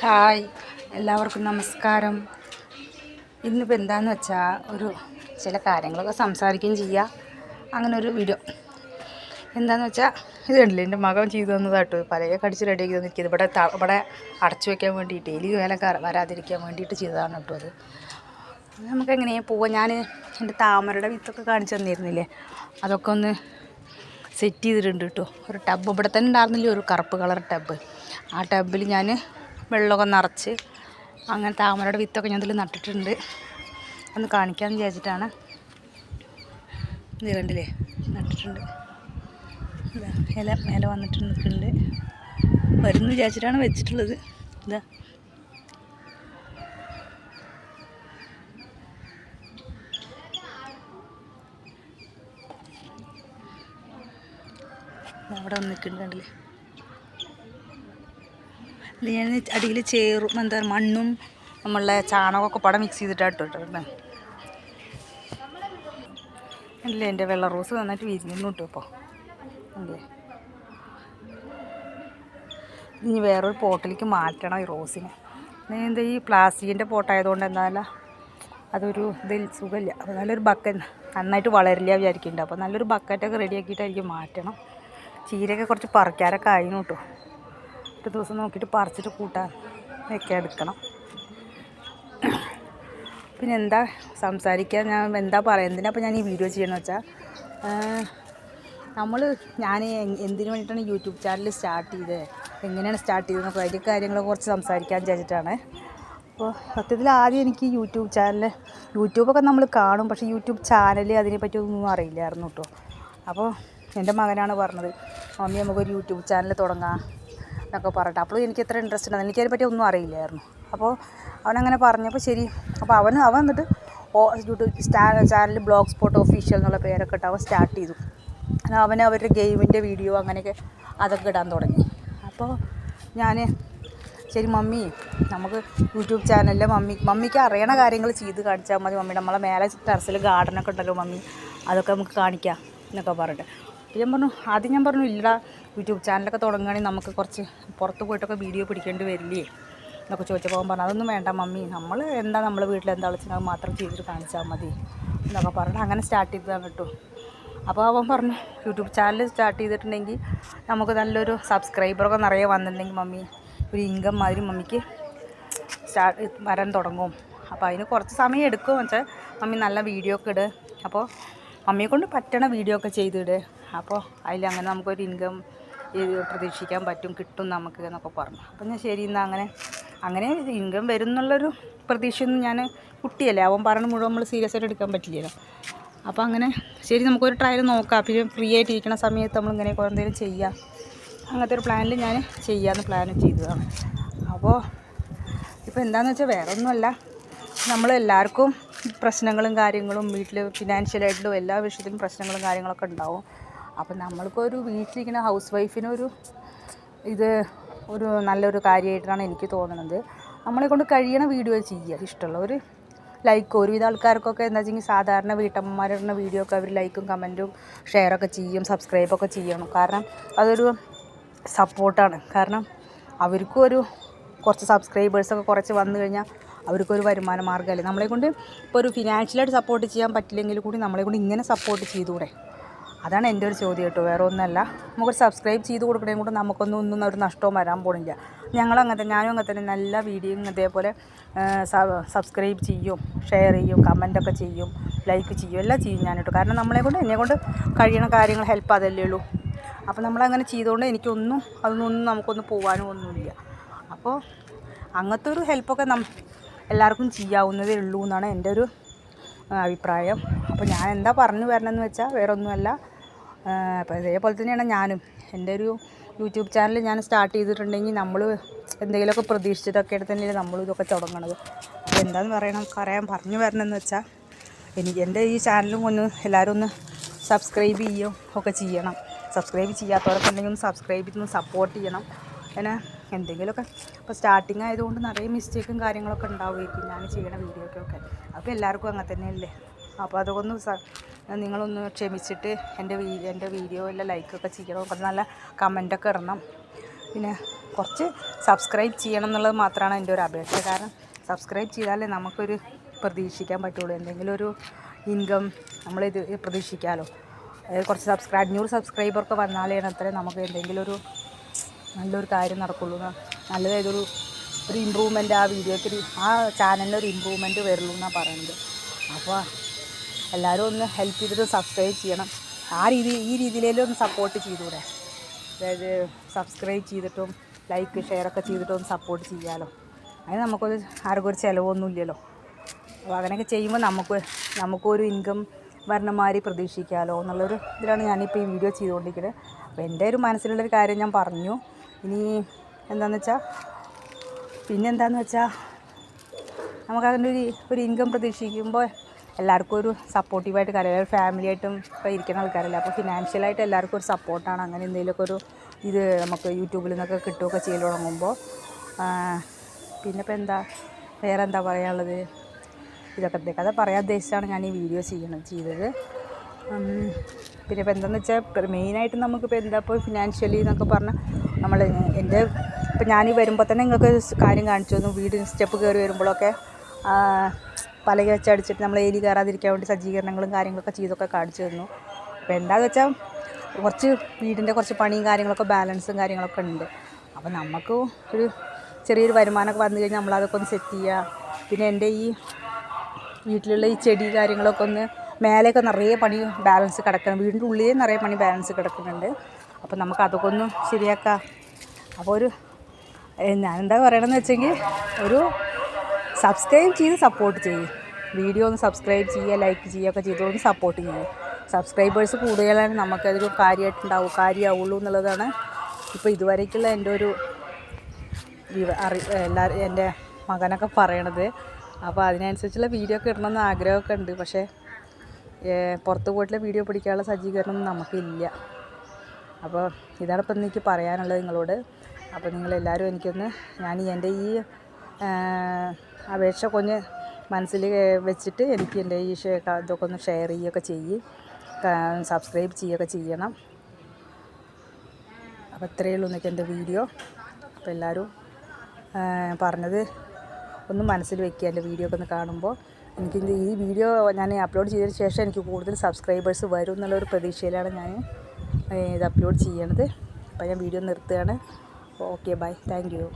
Hi, എല്ലാവർക്കും നമസ്കാരം. ഇന്നിപ്പോൾ എന്താണെന്ന് വെച്ചാൽ ചില കാര്യങ്ങളൊക്കെ സംസാരിക്കുകയും ചെയ്യുക. അങ്ങനെ ഒരു വീഡിയോ എന്താണെന്ന് വെച്ചാൽ ഇത് കണ്ടില്ലേ, എൻ്റെ മകൻ ചെയ്തു തന്നതാട്ടോ. പലകെ കടിച്ച് റെഡിയാക്കി തന്നിരിക്കുന്നത് ഇവിടെ അടച്ചു വയ്ക്കാൻ വേണ്ടിയിട്ട്, എലി വേലൊക്കെ വരാതിരിക്കാൻ വേണ്ടിയിട്ട് ചെയ്തതാണ് കേട്ടോ. അത് നമുക്ക് എങ്ങനെയാണ് പോവാം. ഞാൻ എൻ്റെ താമരയുടെ വിത്തൊക്കെ കാണിച്ചു തന്നിരുന്നില്ലേ, അതൊക്കെ ഒന്ന് സെറ്റ് ചെയ്തിട്ടുണ്ട് കേട്ടോ. ഒരു ടബ് ഇവിടെ തന്നെ ഉണ്ടായിരുന്നില്ലേ, ഒരു കറുപ്പ് കളർ ടബ്. ആ ടബിൽ ഞാൻ വെള്ളമൊക്കെ നിറച്ച് അങ്ങനെ താമരയുടെ വിത്തൊക്കെ ഞാൻ ഇതിൽ നട്ടിട്ടുണ്ട്. ഒന്ന് കാണിക്കാമെന്ന് വിചാരിച്ചിട്ടാണ്. ഇത് കണ്ടില്ലേ, നട്ടിട്ടുണ്ട്. ഇല മേലെ വന്നിട്ട് നിൽക്കുന്നുണ്ട്. വരുന്നു വിചാരിച്ചിട്ടാണ് വെച്ചിട്ടുള്ളത്. ഇതാ അവിടെ വന്ന് നിൽക്കുന്നുണ്ട്, കണ്ടില്ലേ. ഞാൻ അടിയിൽ ചേറും മണ്ണും നമ്മളുടെ ചാണകമൊക്കെ പടം മിക്സ് ചെയ്തിട്ടാണ് ഇട്ടിട്ടുണ്ട്. അല്ലേ, എൻ്റെ വെള്ള റോസ് നന്നായിട്ട് വിരിഞ്ഞു കിട്ടും ഇപ്പോൾ. അല്ലേ, ഇനി വേറൊരു പോട്ടിലേക്ക് മാറ്റണം ഈ റോസിനെ. എന്താ ഈ പ്ലാസ്റ്റിക്കിൻ്റെ പോട്ടായതുകൊണ്ട് എന്തായാലും അതൊരു ഇതിൽ സുഖമില്ല. അപ്പോൾ നല്ലൊരു ബക്കറ്റ്, നന്നായിട്ട് വളരില്ല വിചാരിക്കുന്നുണ്ട്. അപ്പോൾ നല്ലൊരു ബക്കറ്റൊക്കെ റെഡിയാക്കിയിട്ടായിരിക്കും മാറ്റണം. ചീരയൊക്കെ കുറച്ച് പറിക്കാനൊക്കെ ആയിരുന്നു കേട്ടോ. ഒരു ദിവസം നോക്കിയിട്ട് പറിച്ചിട്ട് കൂട്ടാൻ ഒക്കെ എടുക്കണം. പിന്നെ എന്താ സംസാരിക്കാൻ, ഞാൻ എന്താ പറയുക, എന്തിനാപ്പോൾ ഞാൻ ഈ വീഡിയോ ചെയ്യണമെന്ന് വെച്ചാൽ, ഞാൻ എന്തിനു വേണ്ടിയിട്ടാണ് യൂട്യൂബ് ചാനൽ സ്റ്റാർട്ട് ചെയ്തത്, എങ്ങനെയാണ് സ്റ്റാർട്ട് ചെയ്തതെന്നൊക്കെ അതിൻ്റെ കാര്യങ്ങളൊക്കെ കുറച്ച് സംസാരിക്കാൻ വിചാരിച്ചിട്ടാണ്. അപ്പോൾ സത്യത്തിൽ ആദ്യം എനിക്ക് യൂട്യൂബൊക്കെ നമ്മൾ കാണും, പക്ഷേ യൂട്യൂബ് ചാനൽ അതിനെപ്പറ്റി ഒന്നും അറിയില്ലായിരുന്നു കേട്ടോ. അപ്പോൾ എൻ്റെ മകനാണ് പറഞ്ഞത്, മമ്മി നമുക്കൊരു യൂട്യൂബ് ചാനൽ തുടങ്ങാം എന്നൊക്കെ പറഞ്ഞിട്ട്. അപ്പോൾ എനിക്ക് എത്ര ഇൻട്രസ്റ്റ് ഉണ്ടായിരുന്നു, എനിക്കതിനെ പറ്റി ഒന്നും അറിയില്ലായിരുന്നു. അപ്പോൾ അവനങ്ങനെ പറഞ്ഞപ്പോൾ ശരി. അപ്പോൾ അവൻ എന്നിട്ട് YouTube channel blog spot official എന്നുള്ള പേരൊക്കെ ഇട്ട് അവൻ സ്റ്റാർട്ട് ചെയ്തു. അവരുടെ ഗെയിമിൻ്റെ വീഡിയോ അങ്ങനെയൊക്കെ അതൊക്കെ ഇടാൻ തുടങ്ങി. അപ്പോൾ ഞാൻ ശരി മമ്മി, നമുക്ക് യൂട്യൂബ് ചാനലിൽ മമ്മിക്ക് അറിയണ കാര്യങ്ങൾ ചെയ്ത് കാണിച്ചാൽ മതി മമ്മി. നമ്മളെ മേലെ ടെറസിൽ ഗാർഡനൊക്കെ ഉണ്ടല്ലോ മമ്മി, അതൊക്കെ നമുക്ക് കാണിക്കാം എന്നൊക്കെ പറഞ്ഞിട്ട്. ആദ്യം ഞാൻ പറഞ്ഞു ഇല്ലടാ, യൂട്യൂബ് ചാനലൊക്കെ തുടങ്ങുകയാണെങ്കിൽ നമുക്ക് കുറച്ച് പുറത്ത് പോയിട്ടൊക്കെ വീഡിയോ പിടിക്കേണ്ടി വരില്ലേ എന്നൊക്കെ ചോദിച്ചപ്പോൾ അവൻ പറഞ്ഞു അതൊന്നും വേണ്ട മമ്മി, നമ്മൾ വീട്ടിൽ എന്താ വെച്ചാൽ അത് മാത്രം ചെയ്തിട്ട് കാണിച്ചാൽ മതി എന്നൊക്കെ പറഞ്ഞിട്ട് അങ്ങനെ സ്റ്റാർട്ട് ചെയ്തതാണ് കേട്ടോ. അപ്പോൾ അവൻ പറഞ്ഞു യൂട്യൂബ് ചാനൽ സ്റ്റാർട്ട് ചെയ്തിട്ടുണ്ടെങ്കിൽ നമുക്ക് നല്ലൊരു സബ്സ്ക്രൈബറൊക്കെ നിറയെ വന്നിട്ടുണ്ടെങ്കിൽ മമ്മി ഒരു ഇൻകം മാതിരി മമ്മിക്ക് വരാൻ തുടങ്ങും. അപ്പോൾ അതിന് കുറച്ച് സമയം എടുക്കുമെന്ന് വെച്ചാൽ മമ്മി നല്ല വീഡിയോ ഒക്കെ ഇട്, അപ്പോൾ മമ്മിയെ കൊണ്ട് പറ്റണ വീഡിയോ ഒക്കെ ചെയ്തിട്, അപ്പോൾ അതിലങ്ങനെ നമുക്കൊരു ഇൻകം പ്രതീക്ഷിക്കാൻ പറ്റും, കിട്ടും നമുക്ക് എന്നൊക്കെ പറഞ്ഞു. അപ്പോൾ ഞാൻ ശരി എന്നാൽ അങ്ങനെ ഇൻകം വരും എന്നുള്ളൊരു പ്രതീക്ഷയൊന്നും, ഞാൻ കുട്ടിയല്ലേ, അവൻ പറഞ്ഞ മുഴുവൻ നമ്മൾ സീരിയസ് ആയിട്ട് എടുക്കാൻ പറ്റില്ലല്ലോ. അപ്പോൾ അങ്ങനെ ശരി നമുക്കൊരു ട്രയൽ നോക്കാം, പിന്നെ ഫ്രീ ആയിട്ടിരിക്കുന്ന സമയത്ത് നമ്മളിങ്ങനെ എന്തെങ്കിലും ചെയ്യാം, അങ്ങനത്തെ ഒരു പ്ലാനിൽ ഞാൻ ചെയ്യാമെന്ന് പ്ലാൻ ചെയ്തതാണ്. അപ്പോൾ ഇപ്പോൾ എന്താണെന്ന് വെച്ചാൽ വേറെ ഒന്നുമല്ല, നമ്മളെല്ലാവർക്കും പ്രശ്നങ്ങളും കാര്യങ്ങളും വീട്ടിൽ ഫിനാൻഷ്യലായിട്ടും എല്ലാ വിഷയത്തിലും പ്രശ്നങ്ങളും കാര്യങ്ങളൊക്കെ ഉണ്ടാവും. അപ്പം നമ്മൾക്കൊരു വീട്ടിലിരിക്കുന്ന ഹൗസ് വൈഫിനൊരു ഒരു നല്ലൊരു കാര്യമായിട്ടാണ് എനിക്ക് തോന്നുന്നത്. നമ്മളെ കൊണ്ട് കഴിയണ വീഡിയോ ചെയ്യുക, ഇഷ്ടമുള്ള ഒരു ഒരുവിധ ആൾക്കാർക്കൊക്കെ എന്താ വെച്ചെങ്കിൽ സാധാരണ വീട്ടമ്മമാരുടെ വീഡിയോ ഒക്കെ അവർ ലൈക്കും കമൻറ്റും ഷെയറൊക്കെ ചെയ്യും, സബ്സ്ക്രൈബൊക്കെ ചെയ്യണം. കാരണം അതൊരു സപ്പോർട്ടാണ്. കാരണം അവർക്കും കുറച്ച് സബ്സ്ക്രൈബേഴ്സൊക്കെ കുറച്ച് വന്നു കഴിഞ്ഞാൽ അവർക്കൊരു വരുമാന മാർഗ്ഗമല്ലേ. നമ്മളെക്കൊണ്ട് ഇപ്പോൾ ഒരു ഫിനാൻഷ്യലായിട്ട് സപ്പോർട്ട് ചെയ്യാൻ പറ്റില്ലെങ്കിൽ കൂടി നമ്മളെക്കൊണ്ട് ഇങ്ങനെ സപ്പോർട്ട് ചെയ്തുകൂടെ, അതാണ് എൻ്റെ ഒരു ചോദ്യം കേട്ടോ. വേറെ ഒന്നുമല്ല, നമുക്കൊരു സബ്സ്ക്രൈബ് ചെയ്ത് കൊടുക്കണേയും കൂടെ നമുക്കൊന്നും ഒരു നഷ്ടവും വരാൻ പോണില്ല. ഞാനും അങ്ങനെ തന്നെ നല്ല വീഡിയോയും അതേപോലെ സബ്സ്ക്രൈബ് ചെയ്യും, ഷെയർ ചെയ്യും, കമൻറ്റൊക്കെ ചെയ്യും, ലൈക്ക് ചെയ്യും, എല്ലാം ചെയ്യും ഞാൻ കേട്ടോ. കാരണം എന്നെക്കൊണ്ട് കഴിയണ കാര്യങ്ങൾ ഹെൽപ്പ് അതല്ലേ ഉള്ളൂ. അപ്പോൾ നമ്മളങ്ങനെ ചെയ്തുകൊണ്ട് അതൊന്നും നമുക്കൊന്നും പോകാനും ഒന്നുമില്ല. അപ്പോൾ അങ്ങനത്തെ ഒരു ഹെൽപ്പൊക്കെ എല്ലാവർക്കും ചെയ്യാവുന്നതേ ഉള്ളൂ എന്നാണ് എൻ്റെ ഒരു അഭിപ്രായം. അപ്പോൾ ഞാൻ എന്താ പറഞ്ഞു വരണമെന്ന് വെച്ചാൽ വേറെ ഒന്നുമല്ല, അപ്പോൾ ഇതേപോലെ തന്നെയാണ് ഞാനും എൻ്റെ ഒരു യൂട്യൂബ് ചാനൽ ഞാൻ സ്റ്റാർട്ട് ചെയ്തിട്ടുണ്ടെങ്കിൽ നമ്മൾ എന്തെങ്കിലുമൊക്കെ പ്രതീക്ഷിച്ചിട്ടൊക്കെ തന്നെയാണ് നമ്മളിതൊക്കെ തുടങ്ങണത്. അപ്പോൾ എന്താണെന്ന് പറഞ്ഞു വരണമെന്ന് വെച്ചാൽ എൻ്റെ ഈ ചാനലും എല്ലാവരും ഒന്ന് സബ്സ്ക്രൈബ് ചെയ്യുകയും ഒക്കെ ചെയ്യണം. സബ്സ്ക്രൈബ് ചെയ്യാത്തവരൊക്കെ ഉണ്ടെങ്കിൽ ഒന്ന് സബ്സ്ക്രൈബ് ചെയ്ത് സപ്പോർട്ട് ചെയ്യണം. പിന്നെ എന്തെങ്കിലുമൊക്കെ ഇപ്പോൾ സ്റ്റാർട്ടിങ് ആയതുകൊണ്ട് നിറയെ മിസ്റ്റേക്കും കാര്യങ്ങളൊക്കെ ഉണ്ടാവുമായിരിക്കും ഞാൻ ചെയ്യണ വീഡിയോക്കൊക്കെ. അപ്പോൾ എല്ലാവർക്കും അങ്ങനെ തന്നെയല്ലേ. അപ്പോൾ അതൊന്ന് നിങ്ങളൊന്ന് ക്ഷമിച്ചിട്ട് എൻ്റെ വീഡിയോ എല്ലാം ലൈക്കൊക്കെ ചെയ്യണം, നല്ല കമൻറ്റൊക്കെ ഇടണം. പിന്നെ കുറച്ച് സബ്സ്ക്രൈബ് ചെയ്യണം എന്നുള്ളത് മാത്രമാണ് എൻ്റെ ഒരു അപേക്ഷ. കാരണം സബ്സ്ക്രൈബ് ചെയ്താലേ നമുക്കൊരു പ്രതീക്ഷിക്കാൻ പറ്റുള്ളൂ, എന്തെങ്കിലും ഒരു ഇൻകം നമ്മളിത് പ്രതീക്ഷിക്കാമല്ലോ. അതായത് കുറച്ച് 500 സബ്സ്ക്രൈബർക്ക് വന്നാലേ അത്രേ നമുക്ക് എന്തെങ്കിലും ഒരു നല്ലൊരു കാര്യം നടക്കുള്ളൂ, നല്ലതായതൊരു ഇമ്പ്രൂവ്മെൻറ്റ് ആ വീഡിയോയ്ക്ക് ആ ചാനലിനൊരു ഇമ്പ്രൂവ്മെൻറ്റ് വരുള്ളൂ എന്നാണ് പറയുന്നത്. അപ്പോൾ എല്ലാവരും ഒന്ന് ഹെൽപ്പ് ചെയ്തിട്ട് സബ്സ്ക്രൈബ് ചെയ്യണം. ഈ രീതിയിലേലും ഒന്ന് സപ്പോർട്ട് ചെയ്തുകൂടെ? അതായത് സബ്സ്ക്രൈബ് ചെയ്തിട്ടും ലൈക്ക് ഷെയറൊക്കെ ചെയ്തിട്ടും ഒന്ന് സപ്പോർട്ട് ചെയ്യാമല്ലോ. അതിന് നമുക്കൊരു ആർക്കും ഒരു ചിലവൊന്നും ഇല്ലല്ലോ. അപ്പോൾ അങ്ങനെയൊക്കെ ചെയ്യുമ്പോൾ നമുക്കൊരു ഇൻകം വരണമാതിരി പ്രതീക്ഷിക്കാമല്ലോ എന്നുള്ളൊരു ഇതിലാണ് ഞാനിപ്പോൾ ഈ വീഡിയോ ചെയ്തുകൊണ്ടിരിക്കുന്നത്. അപ്പോൾ എൻ്റെ ഒരു മനസ്സിലുള്ളൊരു കാര്യം ഞാൻ പറഞ്ഞു. ഇനി പിന്നെന്താണെന്ന് വെച്ചാൽ നമുക്കതിൻ്റെ ഒരു ഇൻകം പ്രതീക്ഷിക്കുമ്പോൾ എല്ലാവർക്കും ഒരു സപ്പോർട്ടീവായിട്ട് കാര്യം, ഫാമിലിയായിട്ടും ഇപ്പോൾ ഇരിക്കുന്ന ആൾക്കാരല്ല. അപ്പോൾ ഫിനാൻഷ്യലായിട്ട് എല്ലാവർക്കും ഒരു സപ്പോർട്ടാണ്. അങ്ങനെ എന്തെങ്കിലുമൊക്കെ ഒരു ഇത് നമുക്ക് യൂട്യൂബിൽ നിന്നൊക്കെ കിട്ടുകയൊക്കെ ചെയ്ത് തുടങ്ങുമ്പോൾ. പിന്നെ ഇപ്പോൾ വേറെ എന്താ പറയാനുള്ളത്? ഇതൊക്കെ കഥ പറയാൻ ഉദ്ദേശിച്ചാണ് ഞാൻ ഈ വീഡിയോ ചെയ്തത്. പിന്നെ ഇപ്പോൾ എന്താണെന്ന് വെച്ചാൽ മെയിനായിട്ട് നമുക്കിപ്പോൾ ഇപ്പോൾ ഫിനാൻഷ്യലി എന്നൊക്കെ പറഞ്ഞാൽ ഇപ്പോൾ ഞാൻ വരുമ്പോൾ തന്നെ നിങ്ങൾക്ക് കാര്യം കാണിച്ചു തന്നു. വീട് സ്റ്റെപ്പ് കയറി വരുമ്പോഴൊക്കെ പലക വെച്ചടിച്ചിട്ട് നമ്മൾ എലി കയറാതിരിക്കാൻ വേണ്ടി സജ്ജീകരണങ്ങളും കാര്യങ്ങളൊക്കെ ചെയ്തൊക്കെ കാണിച്ചു തന്നു. അപ്പോൾ എന്താണെന്ന് വെച്ചാൽ വീടിൻ്റെ കുറച്ച് പണിയും കാര്യങ്ങളൊക്കെ ബാലൻസും കാര്യങ്ങളൊക്കെ ഉണ്ട്. അപ്പോൾ നമുക്ക് ഒരു ചെറിയൊരു വരുമാനമൊക്കെ വന്നു കഴിഞ്ഞാൽ നമ്മളതൊക്കെ ഒന്ന് സെറ്റ് ചെയ്യുക. പിന്നെ എൻ്റെ ഈ വീട്ടിലുള്ള ഈ ചെടി കാര്യങ്ങളൊക്കെ ഒന്ന് മേലെയൊക്കെ നിറയെ പണി ബാലൻസ് കിടക്കണം, വീടിൻ്റെ ഉള്ളിലേ നിറയെ പണി ബാലൻസ് കിടക്കുന്നുണ്ട്. അപ്പോൾ നമുക്ക് അതൊക്കെ ഒന്ന് ശരിയാക്കാം. അപ്പോൾ ഞാനെന്താ പറയണമെന്ന് വെച്ചെങ്കിൽ ഒരു സബ്സ്ക്രൈബ് ചെയ്ത് സപ്പോർട്ട് ചെയ്യും. വീഡിയോ ഒന്ന് സബ്സ്ക്രൈബ് ചെയ്യുക, ലൈക്ക് ചെയ്യുകയൊക്കെ ചെയ്തുകൊണ്ട് സപ്പോർട്ട് ചെയ്യും. സബ്സ്ക്രൈബേഴ്സ് കൂടുതലാണ് നമുക്കതൊരു കാര്യമാവുള്ളൂ എന്നുള്ളതാണ് ഇപ്പോൾ ഇതുവരേക്കുള്ള എൻ്റെ ഒരു എൻ്റെ മകനൊക്കെ പറയണത്. അപ്പോൾ അതിനനുസരിച്ചുള്ള വീഡിയോ ഒക്കെ ഇടണമെന്ന് ആഗ്രഹമൊക്കെ ഉണ്ട്. പക്ഷേ പുറത്ത് പോയിട്ടുള്ള വീഡിയോ പിടിക്കാനുള്ള സജ്ജീകരണമൊന്നും നമുക്കില്ല. അപ്പോൾ ഇതാണ് ഇപ്പം എനിക്ക് പറയാനുള്ളത് നിങ്ങളോട്. അപ്പോൾ നിങ്ങളെല്ലാവരും എൻ്റെ ഈ അപേക്ഷ മനസ്സിൽ വെച്ചിട്ട് എനിക്ക് എൻ്റെ ഈ ഇതൊക്കെ ഒന്ന് ഷെയർ ചെയ്യുകയൊക്കെ സബ്സ്ക്രൈബ് ചെയ്യുകയൊക്കെ ചെയ്യണം. അപ്പോൾ ഇത്രയേ ഉള്ളൂ എന്നൊക്കെ എൻ്റെ വീഡിയോ. അപ്പോൾ എല്ലാവരും പറഞ്ഞത് ഒന്ന് മനസ്സിൽ വെക്കുക. എൻ്റെ വീഡിയോ ഒക്കെ ഒന്ന് കാണുമ്പോൾ ഈ വീഡിയോ ഞാൻ അപ്ലോഡ് ചെയ്തതിന് ശേഷം എനിക്ക് കൂടുതൽ സബ്സ്ക്രൈബേഴ്സ് വരും എന്നുള്ളൊരു പ്രതീക്ഷയിലാണ് ഞാൻ ഇത് അപ്ലോഡ് ചെയ്യണത്. അപ്പോൾ ഞാൻ വീഡിയോ നിർത്തുകയാണ്. Okay, bye, thank U.